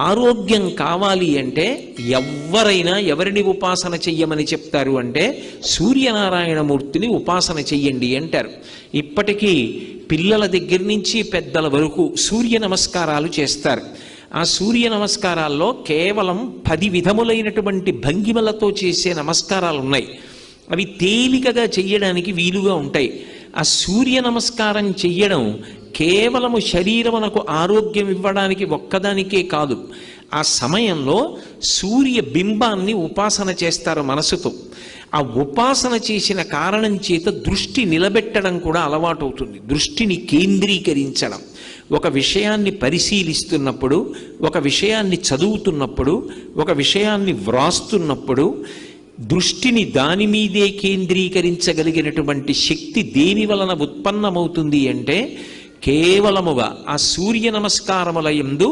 ఆరోగ్యం కావాలి అంటే ఎవరైనా ఎవరిని ఉపాసన చెయ్యమని చెప్తారు అంటే సూర్యనారాయణమూర్తిని ఉపాసన చెయ్యండి అంటారు. ఇప్పటికీ పిల్లల దగ్గర నుంచి పెద్దల వరకు సూర్య నమస్కారాలు చేస్తారు. ఆ సూర్య నమస్కారాల్లో కేవలం 10 విధములైనటువంటి భంగిమలతో చేసే నమస్కారాలు ఉన్నాయి. అవి తేలికగా చెయ్యడానికి వీలుగా ఉంటాయి. ఆ సూర్య నమస్కారం చెయ్యడం కేవలము శరీరమునకు ఆరోగ్యం ఇవ్వడానికి ఒక్కదానికే కాదు, ఆ సమయంలో సూర్య బింబాన్ని ఉపాసన చేస్తారు మనసుతో. ఆ ఉపాసన చేసిన కారణం చేత దృష్టి నిలబెట్టడం కూడా అలవాటు అవుతుంది. దృష్టిని కేంద్రీకరించడం, ఒక విషయాన్ని పరిశీలిస్తున్నప్పుడు, ఒక విషయాన్ని చదువుతున్నప్పుడు, ఒక విషయాన్ని వ్రాస్తున్నప్పుడు దృష్టిని దాని మీదే కేంద్రీకరించగలిగినటువంటి శక్తి దేని వలన ఉత్పన్నమవుతుంది అంటే కేవలముగా ఆ సూర్య నమస్కారముల యందు